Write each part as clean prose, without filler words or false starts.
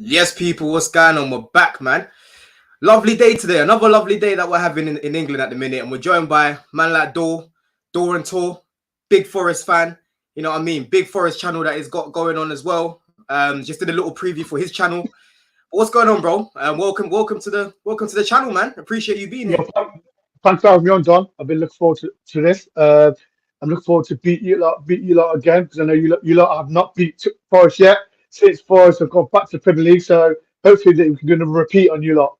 Yes, people, what's going on? We're back, man. Lovely day today. Another lovely day that we're having in England at the minute. And we're joined by man like Dore and Tor, big Forest fan. You know what I mean? Big Forest channel that he's got going on as well. Just did a little preview for his channel. What's going on, bro? Welcome to the channel, man. Appreciate you being Yeah, here. thanks for having me on, Don. I've been looking forward to this. I'm looking forward to beat you lot again because I know you lot have not beat Forest yet since Forest have gone back to the Premier League. So hopefully that we can do another repeat on you lot.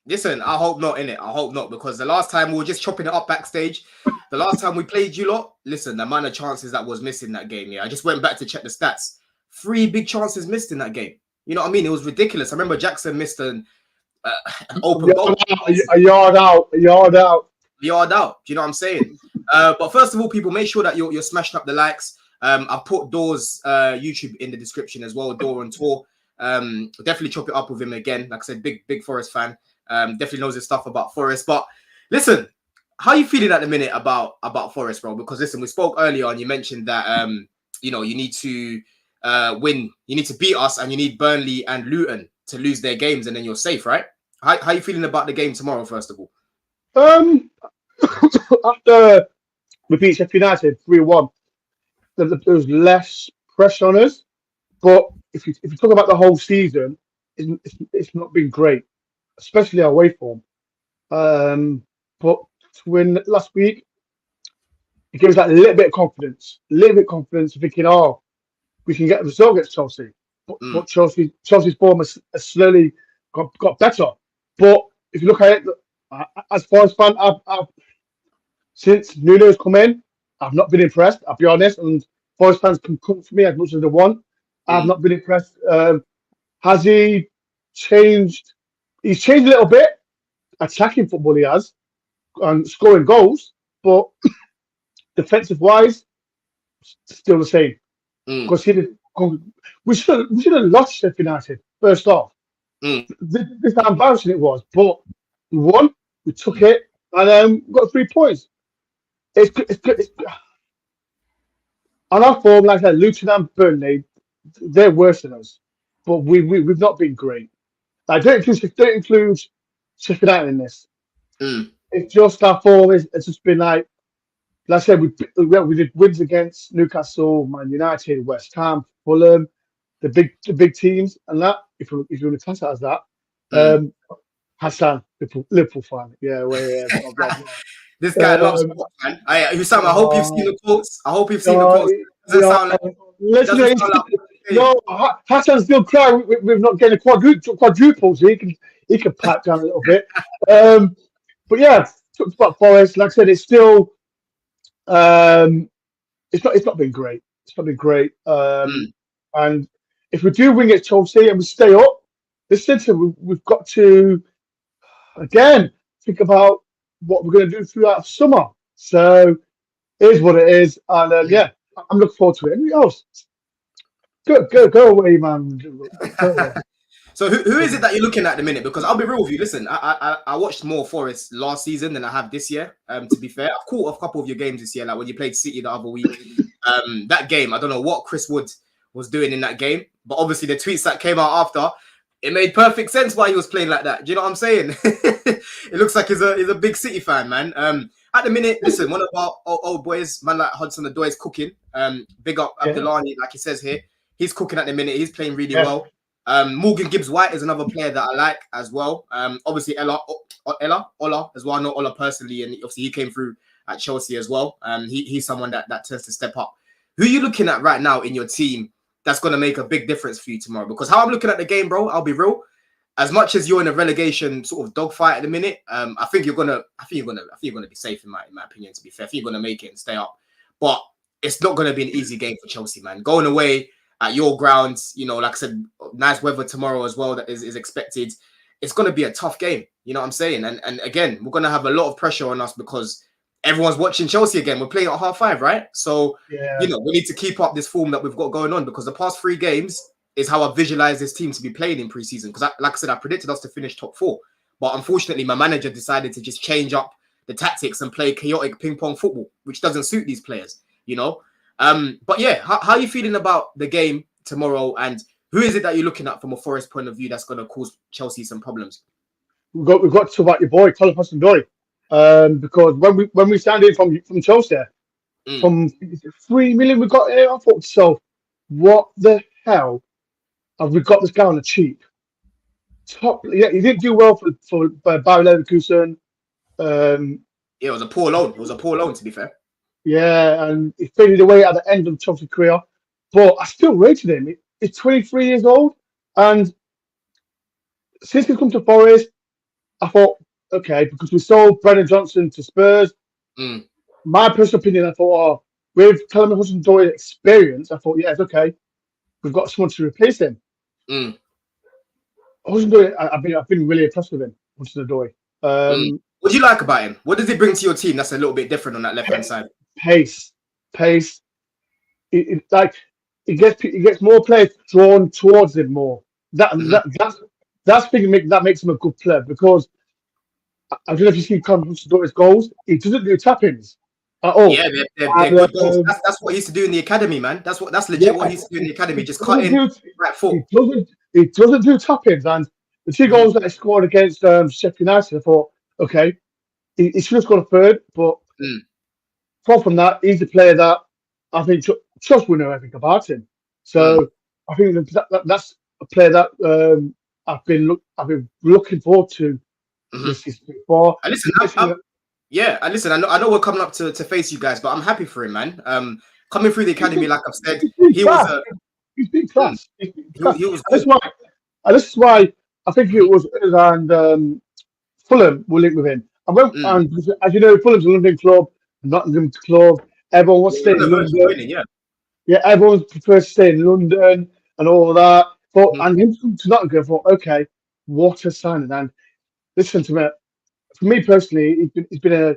Listen, I hope not, innit? I hope not, because the last time we were just chopping it up backstage. The last time we played you lot, listen, the amount of chances that was missed in that game, yeah. I just went back to check the stats. 3 big chances missed in that game. You know what I mean? It was ridiculous. I remember Jackson missed an open goal. A yard out. Yard out. Do you know what I'm saying? But first of all, people, make sure that you're smashing up the likes. I've put Dore's YouTube in the description as well, Dore and Tor. Definitely chop it up with him again. Like I said, big Forest fan. Definitely knows his stuff about Forest. But listen, how are you feeling at the minute about Forest, bro? Because listen, we spoke earlier and you mentioned that you need to win. You need to beat us, and you need Burnley and Luton to lose their games, and then you're safe, right? How are you feeling about the game tomorrow, first of all? After we beat Sheffield United 3-1, there was less pressure on us. But if you talk about the whole season, it's not been great, especially our away form. But to win last week, it gives us that little bit of confidence, thinking, oh, we can get a result against Chelsea. But Chelsea's form has slowly got better. But if you look at it, as far as fan, I've since Nuno's come in, I've not been impressed. I'll be honest, and Forest fans can come for me as much as they want. I've not been impressed. Has he changed? He's changed a little bit. Attacking football he has, and scoring goals, but defensive wise, still the same. Because we should have lost Sheffield United first off. This how embarrassing it was, but we won. We took it, and got 3 points. It's good. On our form, like I said, Luton and Burnley, they're worse than us, but we've not been great. I don't include Sheffield United in this. It's just our form. It's just been like I said, we did wins against Newcastle, Man United, West Ham, Fulham, the big teams, and that if you want to class it as that. Hassan, Liverpool fan, yeah, blah, blah, blah. This guy loves sports, man. I hope you've seen the quotes. I hope you've seen the quotes. Doesn't sound like. Hassan still cry. We've not getting a quadruple, so he can pipe down a little bit. But yeah, talked about Forest. Like I said, it's still it's not been great. It's not been great. And if we do win at Chelsea and we stay up, we've got to again think about what we're going to do throughout summer. So it is what it is, and yeah, I'm looking forward to it. Anything else? Go away, man. Go away. So who is it that you're looking at the minute? Because I'll be real with you. Listen, I watched more Forest last season than I have this year. To be fair, I've caught a couple of your games this year, like when you played City the other week. That game, I don't know what Chris Wood was doing in that game, but obviously the tweets that came out after, it made perfect sense why he was playing like that. Do you know what I'm saying? It looks like he's a big City fan, man. At the minute, listen, one of our old boys, man like Hudson-Odoi, is cooking. Big up Abdullani, like he says here. He's cooking at the minute. He's playing really well. Morgan Gibbs-White is another player that I like as well. Obviously, Ola as well. I know Ola personally, and obviously he came through at Chelsea as well. He's someone that tends to step up. Who are you looking at right now in your team that's going to make a big difference for you tomorrow? Because how I'm looking at the game, bro, I'll be real. As much as you're in a relegation sort of dogfight at the minute, I think you're gonna be safe in my opinion. To be fair, I think you're gonna make it and stay up. But it's not gonna be an easy game for Chelsea, man. Going away at your grounds, like I said, nice weather tomorrow as well that is expected. It's going to be a tough game. You know what I'm saying? And again, we're going to have a lot of pressure on us because everyone's watching Chelsea again. We're playing at 5:30, right? So, we need to keep up this form that we've got going on because the past 3 games is how I visualize this team to be playing in preseason. Because like I said, I predicted us to finish top 4. But unfortunately, my manager decided to just change up the tactics and play chaotic ping pong football, which doesn't suit these players, But yeah, how are you feeling about the game tomorrow? And Who is it that you're looking at from a Forest point of view that's going to cause Chelsea some problems? We've got to talk about your boy, Colin Hudson-Odoi. Because when we signed in from Chelsea, from 3 million we got here, I thought to myself, what the hell have we got this guy on the cheap? Yeah, he didn't do well for Bayer Leverkusen. Yeah, it was a poor loan. It was a poor loan, to be fair. Yeah, and he faded away at the end of Chelsea's career. But I still rated him. He's 23 years old, and since he's come to Forest, I thought, okay, because we sold Brennan Johnson to Spurs. My personal opinion, I thought, with Callum Hudson-Odoi's experience, I thought, yeah, it's okay. We've got someone to replace him. Hudson-Odoi, I've been really impressed with him, Hudson-Odoi. What do you like about him? What does he bring to your team that's a little bit different on that left-hand side? Pace. It gets more players drawn towards him more. That's thing that makes him a good player, because I don't know if you see Callum Hudson-Odoi's goals. He doesn't do tap-ins at all. Yeah, they're good goals. That's what he used to do in the academy, man. That's legit what he used to do in the academy. Just cut in right foot. He doesn't do tap-ins, and the 2 goals that he scored against Sheffield United, I thought, okay, he should have scored a third, but apart from that, he's the player that I think Chelsea will know everything about him. So I think that's a player that I've been looking forward to this season before. And listen, I know we're coming up to face you guys, but I'm happy for him, man. Coming through the academy, like I've said, he's been class. He was This is why I think it was and Fulham will link with him. And as you know, Fulham's a London club, Nottingham club. Everyone wants to stay in London. Yeah, everyone prefers to stay in London and all that. But and him to Nottingham, I thought, okay, what a signing. And listen to me, for me personally, he's been a.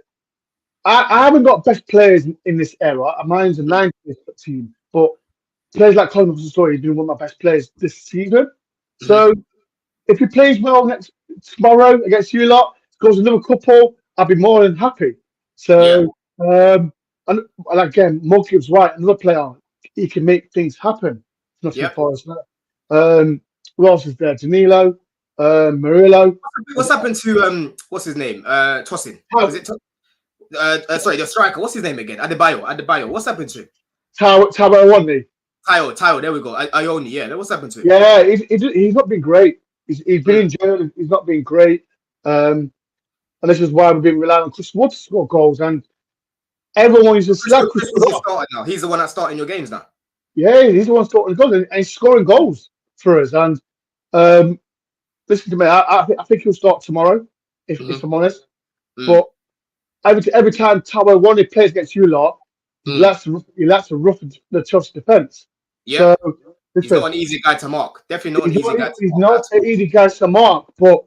I haven't got best players in this era. Mine's a 90s team, but players like Colin Hudson-Odoi has been one of my best players this season. So if he plays well tomorrow against you lot, scores another couple, I'll be more than happy. So and again, Mulkey was right. Another player, he can make things happen. Nothing for us. Who else is there? Danilo, Murillo. What's happened to what's his name? Tosin. Is it? Sorry, the striker. What's his name again? Adebayo. What's happened to him? Taiwo Awoniyi. Tayo. There we go. Ioni. Yeah. What's happened to him? Yeah, he's not been great. He's been in jail. He's not been great. And this is why we've been relying on Chris Wood to score goals. And everyone is just like Chris Wood now. He's the one that's starting your games now. Yeah, he's the one starting goals, and he's scoring goals for us. And listen to me, I think he'll start tomorrow, if I'm honest. But every time Taiwo Awoniyi plays against you lot, he likes to rough the Chelsea defence. Yeah, so, he's not an easy guy to mark. Definitely not an easy guy to mark. He's not an easy guy to mark, but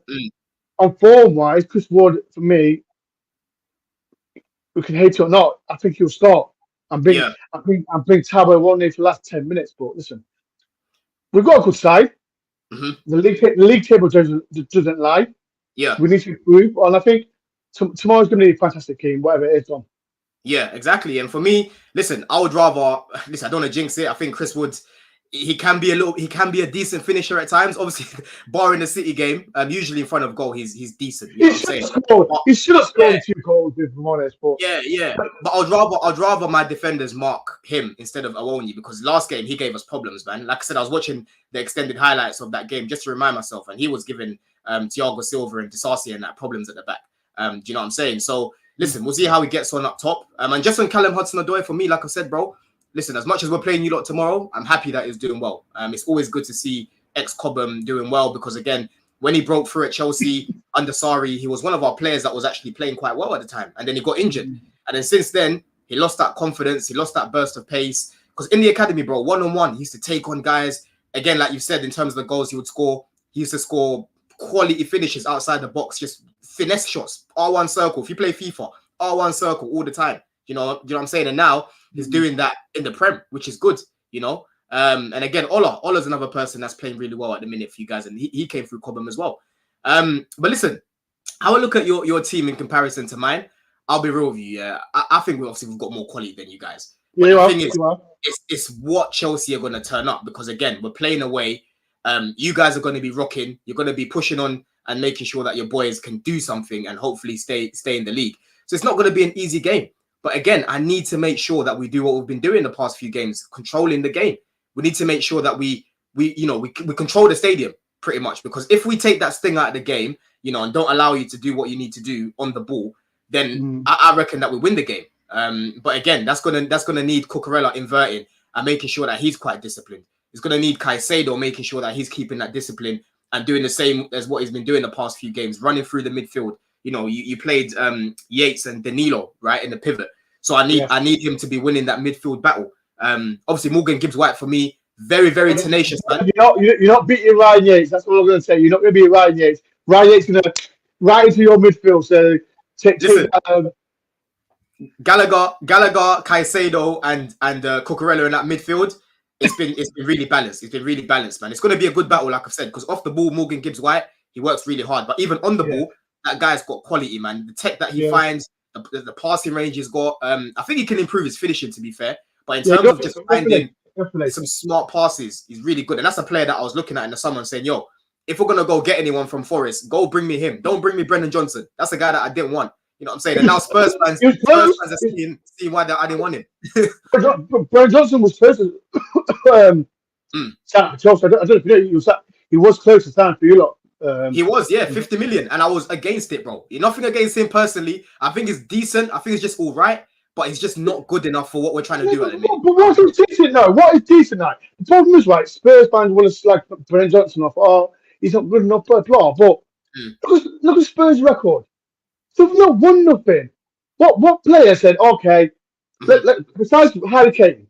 on form-wise, Chris Wood, for me, we can hate it or not, I think he'll start. I'm bring Taiwo Awoniyi for the last 10 minutes. But listen, we've got a good side. The league table doesn't lie. Yeah, we need to improve, and I think tomorrow's going to be a fantastic game, whatever it is, Tom. Yeah, exactly. And for me, listen, I would rather listen. I don't want to jinx it. I think Chris Wood, he can be a decent finisher at times. Obviously, barring the City game, usually in front of goal, he's decent. You know he should have scored 2 goals, if I'm honest. But but I'd rather my defenders mark him instead of Awoniyi, because last game he gave us problems, man. Like I said, I was watching the extended highlights of that game just to remind myself, and he was giving Thiago Silva and Disasi and that problems at the back. Do you know what I'm saying? So listen, we'll see how he gets on up top. And just on Callum Hudson-Odoi, for me, like I said, bro, listen, as much as we're playing you lot tomorrow, I'm happy that he's doing well. It's always good to see ex-Cobham doing well, because again, when he broke through at Chelsea under Sarri, he was one of our players that was actually playing quite well at the time. And then he got injured. And then since then, he lost that confidence. He lost that burst of pace. Because in the academy, bro, one-on-one, he used to take on guys. Again, like you said, in terms of the goals he would score, he used to score quality finishes outside the box, just finesse shots, R1 circle. If you play FIFA, R1 circle all the time. You know what I'm saying? And now he's doing that in the Prem, which is good, you know. And again, Ola's another person that's playing really well at the minute for you guys, and he came through Cobham as well. But listen, how I look at your team in comparison to mine, I'll be real with you. Yeah, I think we've got more quality than you guys. But the thing is, it's what Chelsea are going to turn up, because again, we're playing away. You guys are going to be rocking. You're going to be pushing on and making sure that your boys can do something and hopefully stay in the league. So it's not going to be an easy game. But again, I need to make sure that we do what we've been doing the past few games, controlling the game. We need to make sure that we control the stadium pretty much, because if we take that sting out of the game, and don't allow you to do what you need to do on the ball, then I reckon that we win the game. But again, that's gonna need Cucurella inverting and making sure that he's quite disciplined. It's gonna need Caicedo making sure that he's keeping that discipline and doing the same as what he's been doing the past few games, running through the midfield. You played Yates and Danilo right in the pivot, so I need him to be winning that midfield battle. Obviously Morgan Gibbs-White for me, very very tenacious. Man. You're not beating Ryan Yates. That's what I'm going to say. You're not going to beat Ryan Yates. Ryan Yates is going to right into your midfield. So take Gallagher, Caicedo, and Cucurella in that midfield. It's been really balanced. It's been really balanced, man. It's going to be a good battle, like I've said, because off the ball, Morgan Gibbs-White, he works really hard. But even on the ball, that guy's got quality, man. The tech that he finds, the passing range he's got. I think he can improve his finishing, to be fair. But in terms of just finding some smart passes, he's really good. And that's a player that I was looking at in the summer and saying, yo, if we're going to go get anyone from Forest, go bring me him. Don't bring me Brendan Johnson. That's a guy that I didn't want. You know what I'm saying? And now Spurs fans are seeing why I didn't want him. Brendan Johnson was close to Chelsea. I don't know if you know, he was close to sign for you lot. He was, 50 million. And I was against it, bro. Nothing against him personally. I think it's decent. I think it's just all right. But it's just not good enough for what we're trying to do at the minute. But what is decent now? What is decent now? The problem is, right, Spurs fans want to slag Brendan Johnson off. Oh, he's not good enough, blah, blah. But look at Spurs' record. They've not won nothing. What player said, okay, besides Harry Kane,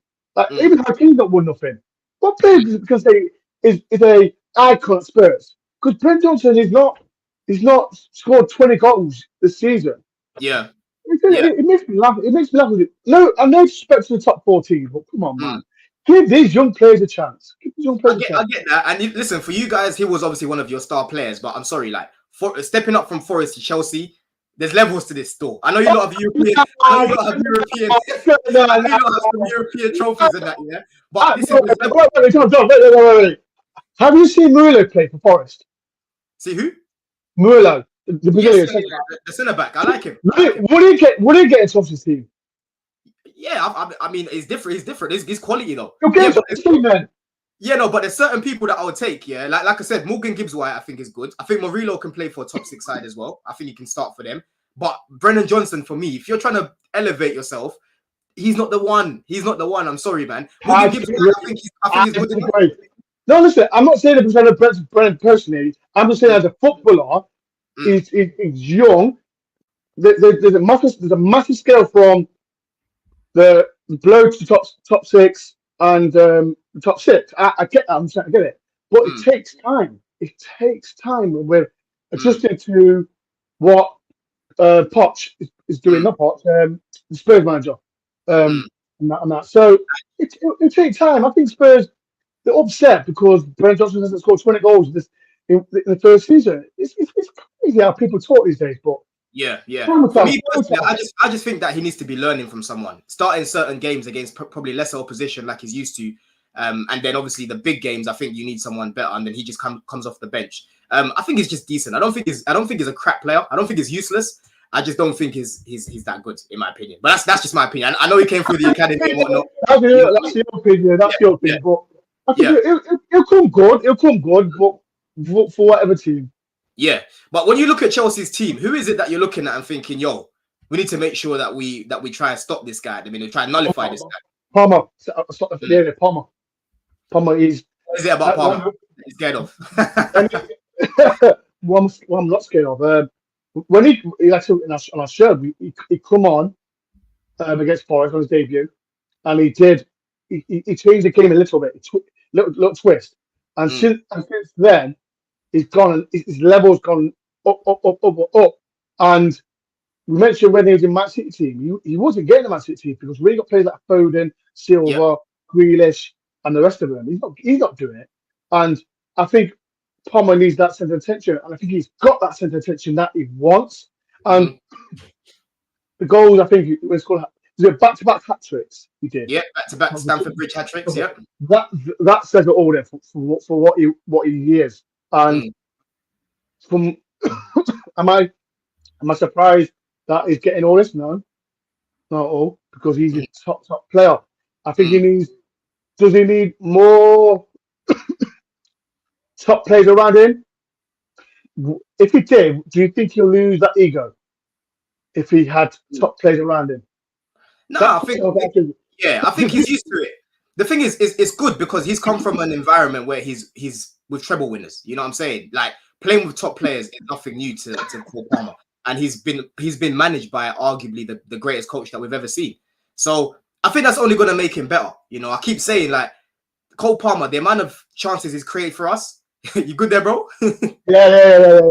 even Harry Kane's not won nothing. What player can say is a icon at Spurs? Because Brendan Johnson he's not scored 20 goals this season. Yeah. It makes me laugh. It makes me laugh. No, I no disrespect to the top 14, but come on, man. Give these young players a chance. I get that. And listen, for you guys, he was obviously one of your star players, but I'm sorry, for stepping up from Forest to Chelsea, there's levels to this store. I know you lot have European. I know you lot have European trophies and that, yeah. But wait. Have you seen Murillo play for Forest? See who? Murillo, the Brazilian the centre back. I like him. Would he get into Chelsea's team? Yeah, I mean, it's different. He's different. He's quality though. Okay, but there's certain people that I would take. Yeah, like I said, Morgan Gibbs-White I think is good. I think Murillo can play for a top 6 side as well. I think he can start for them. But Brendan Johnson, for me, if you're trying to elevate yourself, he's not the one. He's not the one. I'm sorry, man. Morgan Gibbs-White, I think he's good enough. No, listen, I'm not saying that Brendan personally. I'm just saying as a footballer, he's young. There's a massive scale from the below to top 6 and the top 6. I get that. I'm trying to get it, but it takes time. It takes time. We're adjusting to what Poch is doing. Not Poch, the Spurs manager, and that. So it takes time. I think Spurs, they're upset because Brendan Johnson hasn't scored 20 goals in the first season. It's crazy how people talk these days, but. Yeah. For me personally, I just think that he needs to be learning from someone, starting certain games against probably lesser opposition like he's used to, and then obviously the big games. I think you need someone better, and then he just comes off the bench. I think he's just decent. I don't think he's a crap player. I don't think he's useless. I just don't think he's that good in my opinion. But that's just my opinion. I know he came through the academy and whatnot. That's your opinion. That's your opinion. But I think he'll come good. He'll come good, but for whatever team. Yeah, but when you look at Chelsea's team, who is it that you're looking at and thinking, yo, we need to make sure that we try and stop this guy. I mean, try and nullify this guy. Palmer. Palmer is. What is it about Palmer? He's scared of. One I'm not scared of. When he actually on our show, he come on against Forest on his debut, and he changed the game a little bit, little twist, and since then. He's gone. His level's gone up. And we mentioned when he was in Man City team, he wasn't getting the Man City team because we got players like Foden, Silva, Grealish, and the rest of them. He's not doing it. And I think Palmer needs that centre of attention, and I think he's got that centre of attention that he wants. And the goals, I think, Was it back-to-back hat tricks he did? Yeah, back to back Stamford Bridge hat tricks. Okay. Yeah. That says it all there for what he is. And Mm, from am I surprised that he's getting all this? No, not at all, because he's a mm, top player. I think mm. does he need more top players around him? If he did, do you think he'll lose that ego if he had top players around him? Nah, That's I think, what I think. yeah, I think he's used to it. The thing is, it's good because he's come from an environment where he's with treble winners. You know what I'm saying? Like playing with top players is nothing new to Cole Palmer, and he's been managed by arguably the greatest coach that we've ever seen. So I think that's only going to make him better. You know, I keep saying like Cole Palmer, the amount of chances he's created for us. You good there, bro? Yeah.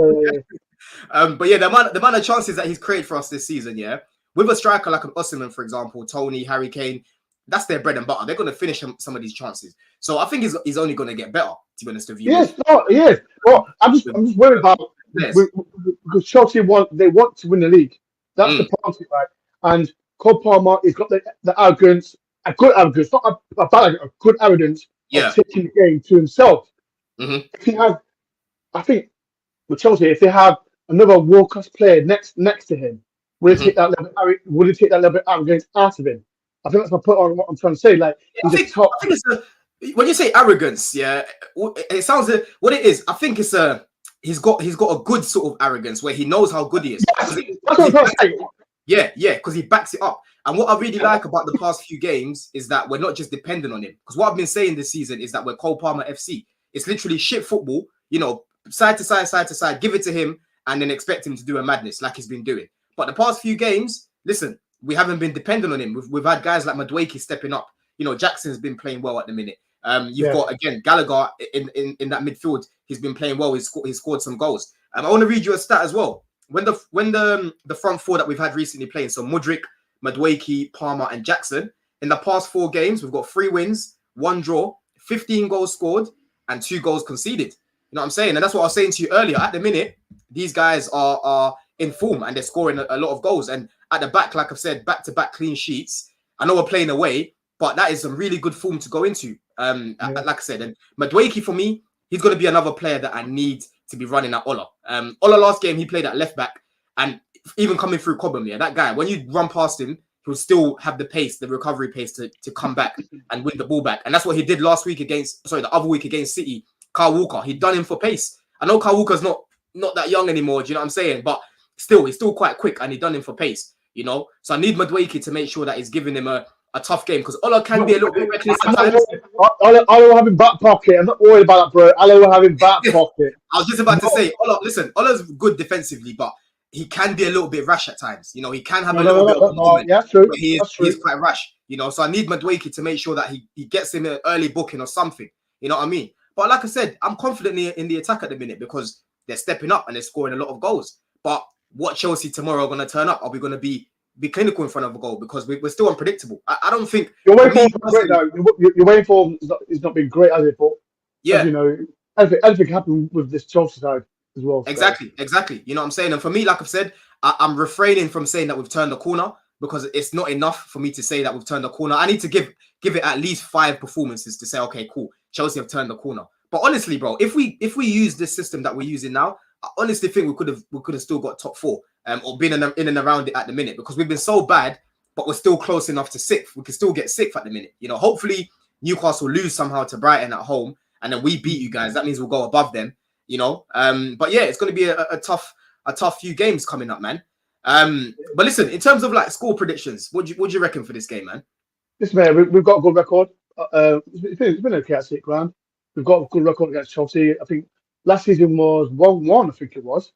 But yeah, the amount of chances that he's created for us this season, yeah, with a striker like an Osimhen, for example, Tony, Harry Kane, that's their bread and butter. They're going to finish some of these chances. So I think he's only going to get better, to be honest with you. Yes, no, yes. Well, I'm just worried about because Chelsea they want to win the league. That's the policy, right? And Cole Palmer has got the arrogance, a good arrogance, not a bad, a good arrogance of taking the game to himself. Mm-hmm. If he has, I think with Chelsea, if they have another world-class player next to him, would it take that little bit arrogance out of him? I think that's my point on what I'm trying to say. Like he's a top. I think it's when you say arrogance, yeah, it sounds what it is. I think it's he's got a good sort of arrogance where he knows how good he is. Yes, that's what I'm trying to say. Yeah, because he backs it up. And what I really like about the past few games is that we're not just dependent on him. Because what I've been saying this season is that we're Cole Palmer FC. It's literally shit football, you know, side to side, give it to him and then expect him to do a madness like he's been doing. But the past few games, listen, we haven't been dependent on him. We've had guys like Madueke stepping up. You know, Jackson's been playing well at the minute. You've got, again, Gallagher in that midfield. He's been playing well. He's scored some goals. I want to read you a stat as well. When the front four that we've had recently playing, so Mudryk, Madueke, Palmer, and Jackson, in the past 4 games, we've got 3 wins, 1 draw, 15 goals scored, and 2 goals conceded. You know what I'm saying? And that's what I was saying to you earlier. At the minute, these guys are in form and they're scoring a lot of goals. And at the back, like I've said, back-to-back clean sheets. I know we're playing away, but that is some really good form to go into. Like I said, and Madueke, for me, he's going to be another player that I need to be running at Ola. Ola last game, he played at left back. And even coming through Cobham, yeah, that guy, when you run past him, he'll still have the pace, the recovery pace to come back and win the ball back. And that's what he did last week the other week against City. Kyle Walker, he'd done him for pace. I know Kyle Walker's not that young anymore, do you know what I'm saying? But still, he's still quite quick and he done him for pace, you know? So I need Madueke to make sure that he's giving him a tough game because Ola can be a little bit reckless at times. Ola will have him back pocket. I'm not worried about that, bro. Ola will have him back pocket. I was just about to say, Ola, listen, Ola's good defensively, but he can be a little bit rash at times. You know, he can have a little bit of movement. Yeah, true. He is quite rash, you know? So I need Madueke to make sure that he gets him an early booking or something. You know what I mean? But like I said, I'm confident in the attack at the minute because they're stepping up and they're scoring a lot of goals. But what Chelsea tomorrow are going to turn up? Are we going to be clinical in front of a goal? Because we're still unpredictable. I don't think... You're waiting for great now. You're waiting for it's not been great, has it? But, yeah. You know, anything can happen with this Chelsea side as well. Exactly. You know what I'm saying? And for me, like I've said, I'm refraining from saying that we've turned the corner because it's not enough for me to say that we've turned the corner. I need to give it at least 5 performances to say, okay, cool, Chelsea have turned the corner. But honestly, bro, if we use this system that we're using now, I honestly think we could have still got top 4 or been in and around it at the minute because we've been so bad, but we're still close enough to 6th. We can still get 6th at the minute. You know, hopefully Newcastle lose somehow to Brighton at home and then we beat you guys. That means we'll go above them. You know, but yeah, it's going to be a tough few games coming up, man. But listen, in terms of like score predictions, what do you reckon for this game, man? Listen, man, we've got a good record. It's been okay at City ground. We've got a good record against Chelsea. I think last season was 1-1. I think it was.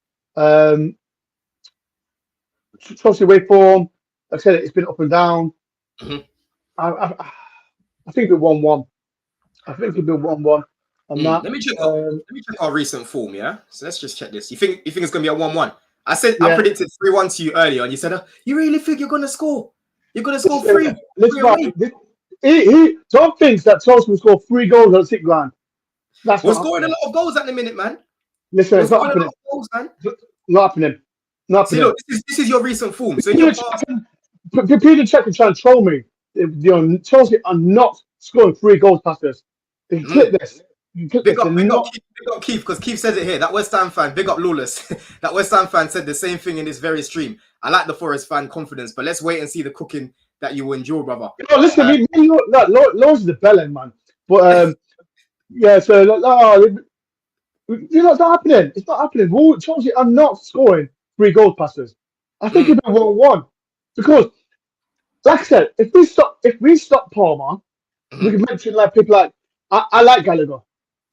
Chelsea away form. Like I said, it's been up and down. Mm-hmm. I think it's 1-1. I think it'll be 1-1. Let me check our recent form, yeah? So let's just check this. You think it's going to be a 1-1? I predicted 3-1 to you earlier, and you said, you really think you're going to score? You're going to score 3? Tom thinks that Chelsea will score 3 goals at City ground. We're scoring a lot of goals at the minute, man. Listen, it's not happening. Not happening. See, look, this is your recent form. So in your past, Peter Check can try and troll me. Chelsea are not scoring 3 goals past us. If you click this, Big up Keith, because Keith says it here. That West Ham fan, big up Lawless. That West Ham fan said the same thing in this very stream. I like the Forest fan confidence, but let's wait and see the cooking that you will endure, brother. Listen, Lawless is the bellend, man. But yeah, so it's not happening. It's not happening. Chelsea are not scoring 3 goals past us. I think it's been 1-1 because, like I said, if we stop Palmer, we can mention like people like I like Gallagher.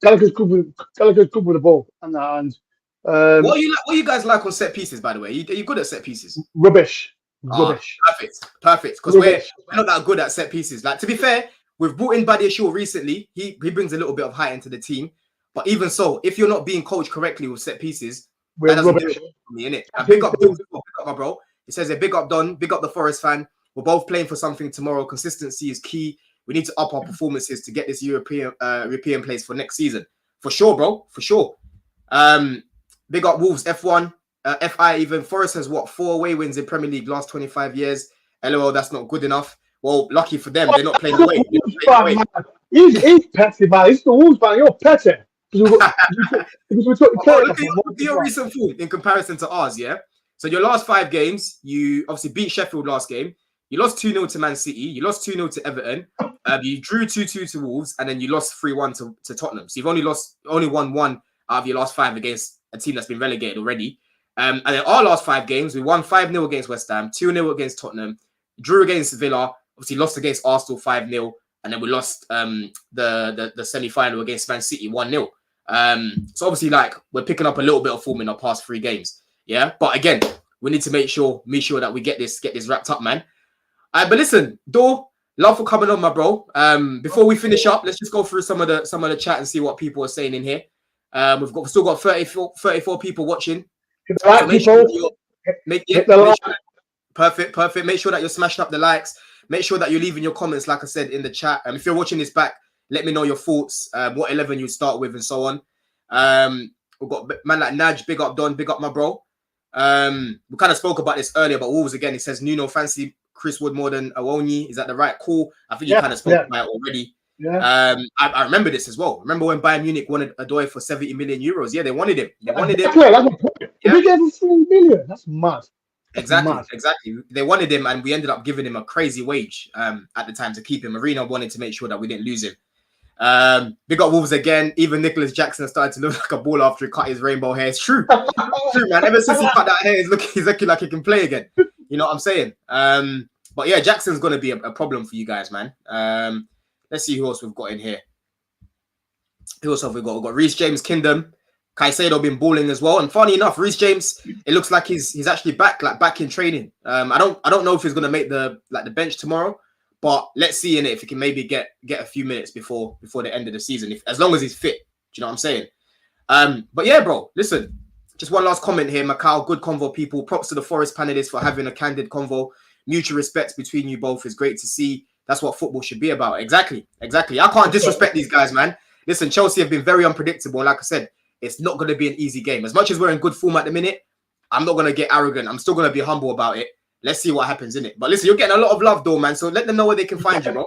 Gallagher's good with the ball, and what you guys like on set pieces, by the way? Are you good at set pieces? Rubbish. Perfect. Because we're not that good at set pieces. Like, to be fair, we've brought in Badia Shaw recently. He brings a little bit of height into the team. But even so, if you're not being coached correctly with set pieces, that doesn't do it for me, innit? Big up my bro. He says, big up Don, big up the Forest fan. We're both playing for something tomorrow. Consistency is key. We need to up our performances to get this European place for next season. For sure, bro. For sure. Big up Wolves, F1, FI even. Forest has, 4 away wins in Premier League last 25 years. LOL, that's not good enough. Well, lucky for them, they're not playing away. He's petty, man. He's the Wolves fan. You're petty. Look at your recent form in comparison to ours, yeah? So your last 5 games, you obviously beat Sheffield last game. You lost 2-0 to Man City. You lost 2-0 to Everton. You drew 2-2 to Wolves, and then you lost 3-1 to Tottenham. So you've only won 1 out of your last 5 against a team that's been relegated already. And then our last 5 games, we won 5-0 against West Ham, 2-0 against Tottenhm, drew against Villa, obviously lost against Arsenal 5-0, and then we lost the semi-final against Man City 1-0. So obviously, like, we're picking up a little bit of form in our past 3 games. Yeah, but again, we need to make sure that we get this wrapped up, man. But listen, Dore, love for coming on, my bro. Before we finish up, let's just go through some of the chat and see what people are saying in here. We've still got 34 people watching. So perfect. Make sure that you're smashing up the likes. Make sure that you're leaving your comments, like I said, in the chat. If you're watching this back, let me know your thoughts, what 11 you start with, and so on. We've got man like Naj, big up Don, big up my bro. We kind of spoke about this earlier, but Wolves again, it says Nuno fancy Chris Wood more than Awoni. Is that the right call? I think you kind of spoke about it already. Yeah. I remember this as well. Remember when Bayern Munich wanted Dore for 70 million euros? Yeah, they wanted him. They gave him 3 million. That's mad. Exactly. They wanted him, and we ended up giving him a crazy wage at the time to keep him. Marina wanted to make sure that we didn't lose him. Big up Wolves again. Even Nicholas Jackson started to look like a ball after he cut his rainbow hair. It's true. True, man. Ever since he cut that hair, he's looking like he can play again. You know what I'm saying? But yeah, Jackson's going to be a problem for you guys, man. Let's see who else we've got in here. Who else have we got? We've got Reece James, Kingdom. Caicedo been balling as well. And funny enough, Reece James, it looks like he's actually back in training. I don't know if he's going to make the bench tomorrow. But let's see in it if he can maybe get a few minutes before the end of the season, as long as he's fit. Do you know what I'm saying? But yeah, bro, listen, just one last comment here. Macau, good convo, people. Props to the Forest panelists for having a candid convo. Mutual respect between you both is great to see. That's what football should be about. Exactly. I can't disrespect these guys, man. Listen, Chelsea have been very unpredictable. Like I said, it's not going to be an easy game. As much as we're in good form at the minute, I'm not going to get arrogant. I'm still going to be humble about it. Let's see what happens in it. But listen, you're getting a lot of love, though, man. So let them know where they can find you, bro.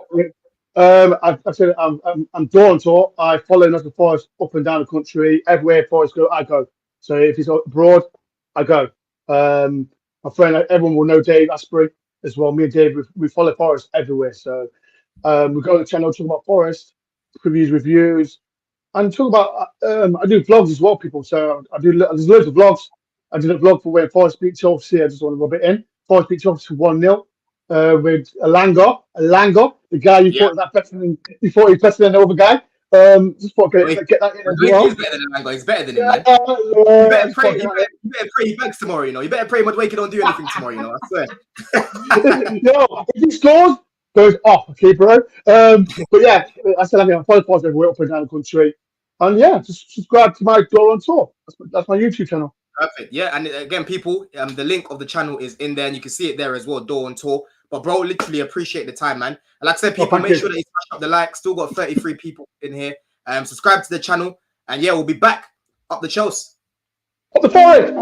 I said I'm Dore Tour. I follow Nottingham Forest up and down the country. Everywhere Forest go, I go. So if he's abroad, I go. My friend, everyone will know Dave Asprey as well. Me and Dave, we follow Forest everywhere. So we go on the channel, talk about Forest, previews, reviews, and talk about. I do vlogs as well, people. So there's loads of vlogs. I did a vlog for when Forest beat Chelsea. I just want to rub it in. Forest beat Chelsea 1-0 with Alanga, the guy you thought that better than you thought he was better than the other guy. Just thought get that in as well. He's better than Alanga. He's better than him, man. You better pray he begs tomorrow. You know, you better pray Madueke don't do anything tomorrow. You know, I swear. No, if he scores, goes off. Okay, bro. But yeah, I said I follow Forest everywhere up and down the country, and yeah, just subscribe to my Dore on Tour. That's my YouTube channel. Perfect. Yeah, and again, people, the link of the channel is in there, and you can see it there as well, Dore on Tour. But bro, literally appreciate the time, man. And like I said, people, make sure that you smash up the like. Still got 33 people in here. Subscribe to the channel, and yeah, we'll be back up the Chels. Up the Forest.